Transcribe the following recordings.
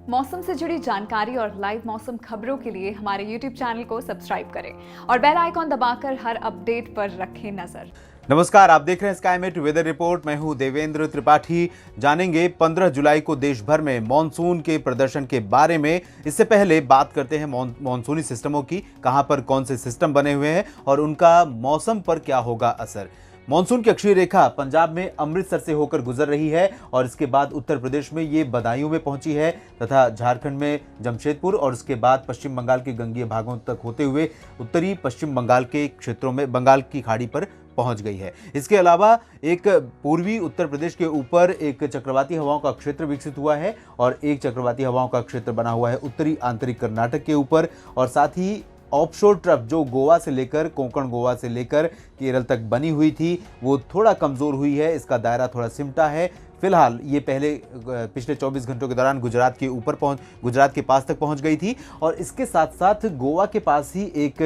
मौसम से जुड़ी जानकारी और लाइव मौसम खबरों के लिए हमारे YouTube चैनल को सब्सक्राइब करें और बेल आइकॉन दबाकर हर अपडेट पर रखें नजर। नमस्कार, आप देख रहे हैं स्काईमेट वेदर रिपोर्ट। मैं हूं देवेंद्र त्रिपाठी। जानेंगे 15 जुलाई को देश भर में मॉनसून के प्रदर्शन के बारे में। इससे पहले बात करते हैं मॉनसूनी सिस्टमों की, कहां पर कौन से सिस्टम बने हुए हैं और उनका मौसम पर क्या होगा असर। मॉनसून की अक्षीय रेखा पंजाब में अमृतसर से होकर गुजर रही है और इसके बाद उत्तर प्रदेश में ये बदायूं में पहुंची है तथा झारखंड में जमशेदपुर और उसके बाद पश्चिम बंगाल के गंगीय भागों तक होते हुए उत्तरी पश्चिम बंगाल के क्षेत्रों में बंगाल की खाड़ी पर पहुंच गई है। इसके अलावा एक पूर्वी उत्तर प्रदेश के ऊपर एक चक्रवाती हवाओं का क्षेत्र विकसित हुआ है और एक चक्रवाती हवाओं का क्षेत्र बना हुआ है उत्तरी आंतरिक कर्नाटक के ऊपर, और साथ ही ऑफशोर ट्रफ जो गोवा से लेकर कोंकण गोवा से लेकर केरल तक बनी हुई थी वो थोड़ा कमजोर हुई है। इसका दायरा थोड़ा सिमटा है। फिलहाल ये पिछले 24 घंटों के दौरान गुजरात के पास तक पहुंच गई थी और इसके साथ साथ गोवा के पास ही एक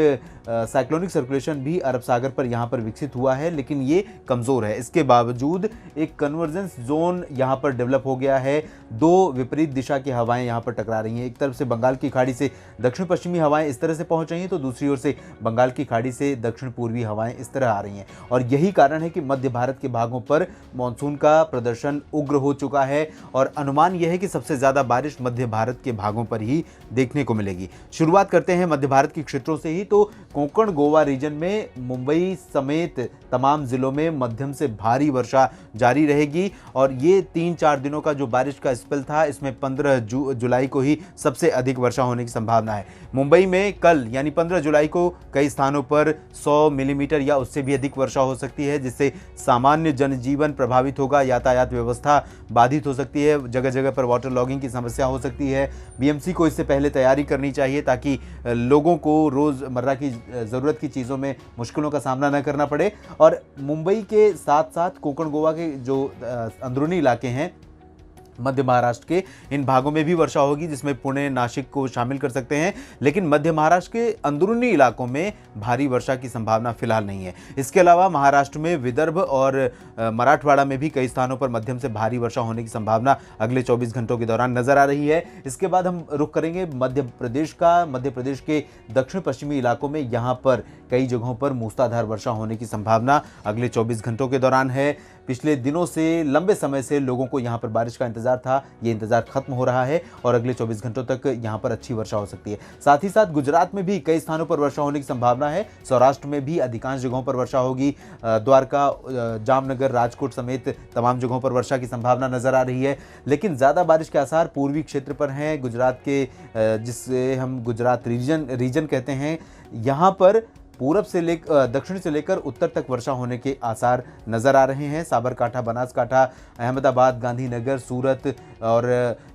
साइक्लोनिक सर्कुलेशन भी अरब सागर पर यहाँ पर विकसित हुआ है, लेकिन ये कमज़ोर है। इसके बावजूद एक कन्वर्जेंस जोन यहाँ पर डेवलप हो गया है। दो विपरीत दिशा की हवाएं यहाँ पर टकरा रही हैं। एक तरफ से बंगाल की खाड़ी से दक्षिण पश्चिमी हवाएं इस तरह से पहुँच रही हैं तो दूसरी ओर से बंगाल की खाड़ी से दक्षिण पूर्वी हवाएं इस तरह आ रही हैं और यही कारण है कि मध्य भारत के भागों पर मानसून का प्रदर्शन उग्र हो चुका है और अनुमान यह है कि सबसे ज्यादा बारिश मध्य भारत के भागों पर ही देखने को मिलेगी। शुरुआत करते हैं मध्य भारत के क्षेत्रों से ही। तो कोंकण गोवा रीजन में मुंबई समेत तमाम जिलों में मध्यम से भारी वर्षा जारी रहेगी और ये 3-4 दिनों का जो बारिश का स्पेल था इसमें 15 जुलाई को ही सबसे अधिक वर्षा होने की संभावना है। मुंबई में कल यानी 15 जुलाई को कई स्थानों पर 100 मिलीमीटर या उससे भी अधिक वर्षा हो सकती है, जिससे सामान्य जनजीवन प्रभावित होगा, यातायात व्यवस्था बाधित हो सकती है, जगह जगह पर वाटर लॉगिंग की समस्या हो सकती है। बीएमसी को इससे पहले तैयारी करनी चाहिए ताकि लोगों को रोजमर्रा की ज़रूरत की चीज़ों में मुश्किलों का सामना न करना पड़े। और मुंबई के साथ साथ कोंकण गोवा के जो अंदरूनी इलाके हैं मध्य महाराष्ट्र के, इन भागों में भी वर्षा होगी, जिसमें पुणे नासिक को शामिल कर सकते हैं, लेकिन मध्य महाराष्ट्र के अंदरूनी इलाकों में भारी वर्षा की संभावना फिलहाल नहीं है। इसके अलावा महाराष्ट्र में विदर्भ और मराठवाड़ा में भी कई स्थानों पर मध्यम से भारी वर्षा होने की संभावना अगले 24 घंटों के दौरान नजर आ रही है। इसके बाद हम रुख करेंगे मध्य प्रदेश का। मध्य प्रदेश के दक्षिण पश्चिमी इलाकों में यहाँ पर कई जगहों पर मूसलाधार वर्षा होने की संभावना अगले 24 घंटों के दौरान है। पिछले दिनों से लंबे समय से लोगों को यहाँ पर बारिश का इंतजार था, ये इंतजार खत्म हो रहा है और अगले 24 घंटों तक यहाँ पर अच्छी वर्षा हो सकती है। साथ ही साथ गुजरात में भी कई स्थानों पर वर्षा होने की संभावना है। सौराष्ट्र में भी अधिकांश जगहों पर वर्षा होगी। द्वारका, जामनगर, राजकोट समेत तमाम जगहों पर वर्षा की संभावना नजर आ रही है, लेकिन ज़्यादा बारिश के आसार पूर्वी क्षेत्र पर हैं। गुजरात के जिससे हम गुजरात रीजन कहते हैं, यहाँ पर पूरब से दक्षिण से लेकर उत्तर तक वर्षा होने के आसार नजर आ रहे हैं। साबरकांठा, बनासकांठा, अहमदाबाद, गांधीनगर, सूरत और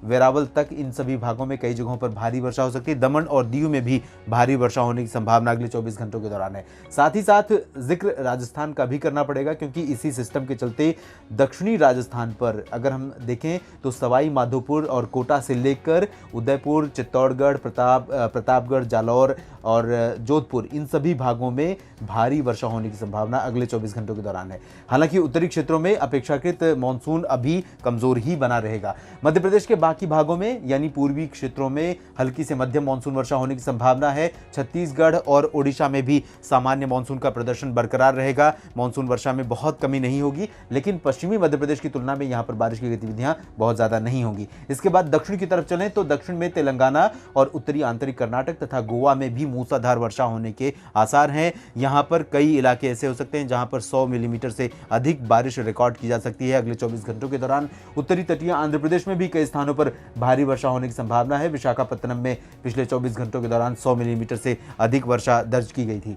वेरावल तक इन सभी भागों में कई जगहों पर भारी वर्षा हो सकती है। दमन और दीव में भी भारी वर्षा होने की संभावना अगले 24 घंटों के दौरान है। साथ ही साथ जिक्र राजस्थान का भी करना पड़ेगा, क्योंकि इसी सिस्टम के चलते दक्षिणी राजस्थान पर अगर हम देखें तो सवाई माधोपुर और कोटा से लेकर उदयपुर, चित्तौड़गढ़, प्रतापगढ़, जालौर और जोधपुर, इन सभी भागों में भारी वर्षा होने की संभावना अगले 24 घंटों के दौरान है। हालांकि उत्तरी क्षेत्रों में अपेक्षाकृत मानसून अभी कमजोर ही बना रहेगा। मध्य प्रदेश के बाकी भागों में यानी पूर्वी क्षेत्रों में हल्की से मध्यम मानसून वर्षा होने की संभावना है। छत्तीसगढ़ और ओडिशा में भी सामान्य मानसून का प्रदर्शन बरकरार रहेगा। मानसून वर्षा में बहुत कमी नहीं होगी, लेकिन पश्चिमी मध्य प्रदेश की तुलना में यहाँ पर बारिश की गतिविधियां बहुत ज्यादा नहीं होंगी। इसके बाद दक्षिण की तरफ चलें तो दक्षिण में तेलंगाना और उत्तरी आंतरिक कर्नाटक तथा गोवा में भी मूसलाधार वर्षा होने के आसार हैं। यहाँ पर कई इलाके ऐसे हो सकते हैं जहाँ पर 100 मिलीमीटर से अधिक बारिश रिकॉर्ड की जा सकती है अगले 24 घंटों के दौरान। उत्तरी तटीय आंध्र प्रदेश में भी कई स्थानों पर भारी वर्षा होने की संभावना है। विशाखापत्तनम में पिछले 24 घंटों के दौरान 100 मिलीमीटर से अधिक वर्षा दर्ज की गई थी।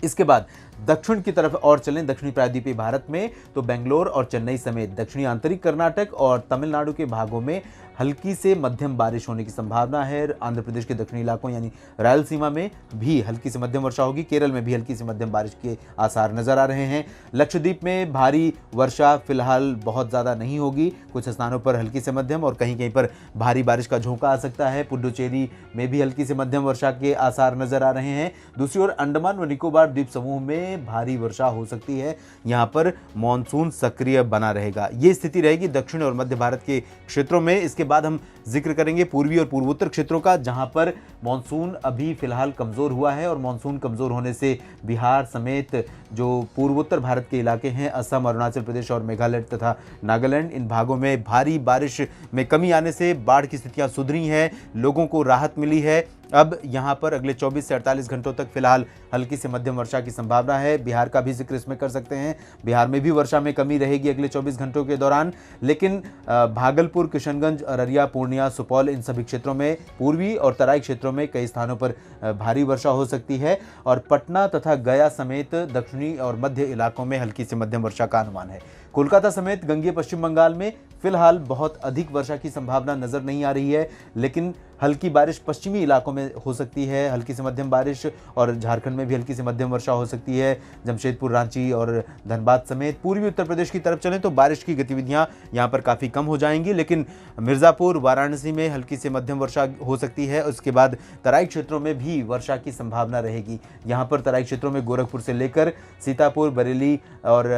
इसके बाद दक्षिण की तरफ और चलें, दक्षिणी प्रायद्वीपीय भारत में तो बेंगलोर और चेन्नई समेत दक्षिणी आंतरिक कर्नाटक और तमिलनाडु के भागों में हल्की से मध्यम बारिश होने की संभावना है। आंध्र प्रदेश के दक्षिणी इलाकों यानी रायलसीमा में भी हल्की से मध्यम वर्षा होगी। केरल में भी हल्की से मध्यम बारिश के आसार नजर आ रहे हैं। लक्षद्वीप में भारी वर्षा फिलहाल बहुत ज़्यादा नहीं होगी, कुछ स्थानों पर हल्की से मध्यम और कहीं कहीं पर भारी बारिश का झोंका आ सकता है। पुडुचेरी में भी हल्की से मध्यम वर्षा के आसार नजर आ रहे हैं। दूसरी ओर अंडमान व निकोबार द्वीप समूह में में भारी वर्षा हो सकती है। यहाँ पर मॉनसून सक्रिय बना रहेगा। ये स्थिति रहेगी दक्षिण और मध्य भारत के क्षेत्रों में। इसके बाद हम जिक्र करेंगे पूर्वी और पूर्वोत्तर क्षेत्रों का, जहां पर मॉनसून अभी फिलहाल कमजोर हुआ है और मॉनसून कमजोर होने से बिहार समेत जो पूर्वोत्तर भारत के इलाके हैं, असम, अरुणाचल प्रदेश और मेघालय तथा नागालैंड, इन भागों में भारी बारिश में कमी आने से बाढ़ की स्थितियां सुधरी हैं, लोगों को राहत मिली है। अब यहां पर अगले 24 से 48 घंटों तक फिलहाल हल्की से मध्यम वर्षा की संभावना है। बिहार का भी जिक्र इसमें कर सकते हैं। बिहार में भी वर्षा में कमी रहेगी अगले 24 घंटों के दौरान, लेकिन भागलपुर, किशनगंज, अररिया, पूर्णिया, सुपौल, इन सभी क्षेत्रों में, पूर्वी और तराई क्षेत्रों में कई स्थानों पर भारी वर्षा हो सकती है और पटना तथा गया समेत दक्षिणी और मध्य इलाकों में हल्की से मध्यम वर्षा का अनुमान है। कोलकाता समेत गंगेय पश्चिम बंगाल में फिलहाल बहुत अधिक वर्षा की संभावना नजर नहीं आ रही है, लेकिन हल्की बारिश पश्चिमी इलाकों में हो सकती है, हल्की से मध्यम बारिश, और झारखंड में भी हल्की से मध्यम वर्षा हो सकती है। जमशेदपुर, रांची और धनबाद समेत पूर्वी उत्तर प्रदेश की तरफ चलें तो बारिश की गतिविधियां यहां पर काफ़ी कम हो जाएंगी, लेकिन मिर्ज़ापुर, वाराणसी में हल्की से मध्यम वर्षा हो सकती है। उसके बाद तराई क्षेत्रों में भी वर्षा की संभावना रहेगी। यहाँ पर तराई क्षेत्रों में गोरखपुर से लेकर सीतापुर, बरेली और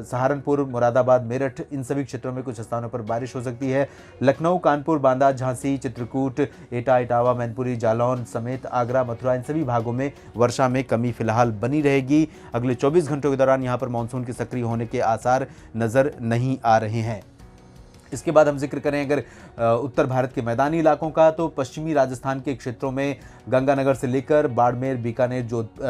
सहारनपुर, मुरादाबाद, मेरठ, इन सभी क्षेत्रों में कुछ स्थानों पर बारिश हो सकती है। लखनऊ, कानपुर, बांदा, झांसी, चित्रकूट, एटा, इटावा, मैनपुरी, जालौन समेत आगरा, मथुरा, इन सभी भागों में वर्षा में कमी फिलहाल बनी रहेगी। अगले 24 घंटों के दौरान यहां पर मानसून के सक्रिय होने के आसार नजर नहीं आ रहे हैं। इसके बाद हम जिक्र करें अगर उत्तर भारत के मैदानी इलाकों का, तो पश्चिमी राजस्थान के क्षेत्रों में गंगानगर से लेकर बाड़मेर, बीकानेर,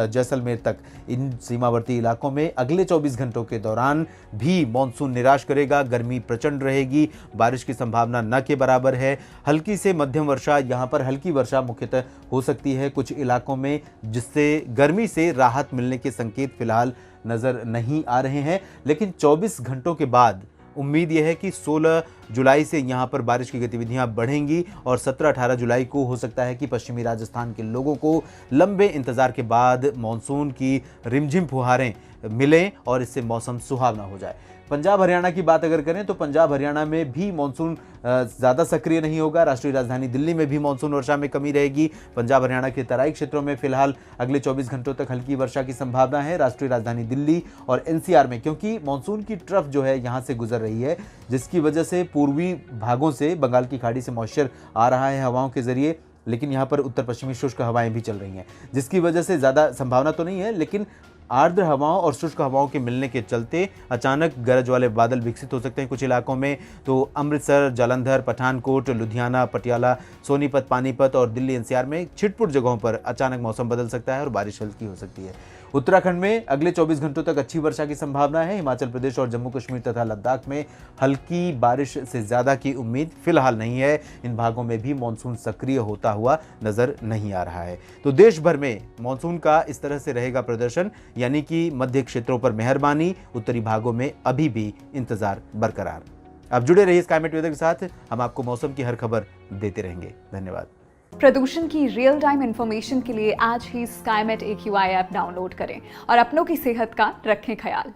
जैसलमेर तक, इन सीमावर्ती इलाकों में अगले 24 घंटों के दौरान भी मॉनसून निराश करेगा। गर्मी प्रचंड रहेगी, बारिश की संभावना न के बराबर है। हल्की से मध्यम वर्षा, यहाँ पर हल्की वर्षा मुख्यतः हो सकती है कुछ इलाकों में, जिससे गर्मी से राहत मिलने के संकेत फिलहाल नज़र नहीं आ रहे हैं। लेकिन 24 घंटों के बाद उम्मीद यह है कि 16 जुलाई से यहाँ पर बारिश की गतिविधियाँ बढ़ेंगी और 17-18 जुलाई को हो सकता है कि पश्चिमी राजस्थान के लोगों को लंबे इंतजार के बाद मॉनसून की रिमझिम फुहारें मिलें और इससे मौसम सुहावना हो जाए। पंजाब हरियाणा की बात अगर करें तो पंजाब हरियाणा में भी मॉनसून ज़्यादा सक्रिय नहीं होगा। राष्ट्रीय राजधानी दिल्ली में भी मॉनसून वर्षा में कमी रहेगी। पंजाब हरियाणा के तराई क्षेत्रों में फिलहाल अगले 24 घंटों तक हल्की वर्षा की संभावना है। राष्ट्रीय राजधानी दिल्ली और एनसीआर में, क्योंकि मॉनसून की ट्रफ जो है यहाँ से गुजर रही है, जिसकी वजह से पूर्वी भागों से बंगाल की खाड़ी से मॉइस्चर आ रहा है हवाओं के जरिए, लेकिन यहाँ पर उत्तर पश्चिमी शुष्क हवाएं भी चल रही हैं, जिसकी वजह से ज़्यादा संभावना तो नहीं है, लेकिन आर्द्र हवाओं और शुष्क हवाओं के मिलने के चलते अचानक गरज वाले बादल विकसित हो सकते हैं कुछ इलाकों में। तो अमृतसर, जालंधर, पठानकोट, लुधियाना, पटियाला, सोनीपत, पानीपत और दिल्ली एनसीआर में छिटपुट जगहों पर अचानक मौसम बदल सकता है और बारिश हल्की हो सकती है। उत्तराखंड में अगले 24 घंटों तक अच्छी वर्षा की संभावना है। हिमाचल प्रदेश और जम्मू कश्मीर तथा लद्दाख में हल्की बारिश से ज़्यादा की उम्मीद फिलहाल नहीं है। इन भागों में भी मानसून सक्रिय होता हुआ नजर नहीं आ रहा है। तो देश भर में मानसून का इस तरह से रहेगा प्रदर्शन, यानी कि मध्य क्षेत्रों पर मेहरबानी, उत्तरी भागों में अभी भी इंतजार बरकरार। आप जुड़े रहिए स्काईमेट वेदर के साथ, हम आपको मौसम की हर खबर देते रहेंगे। धन्यवाद। प्रदूषण की रियल टाइम इंफॉर्मेशन के लिए आज ही स्काईमेट AQI ऐप डाउनलोड करें और अपनों की सेहत का रखें ख्याल।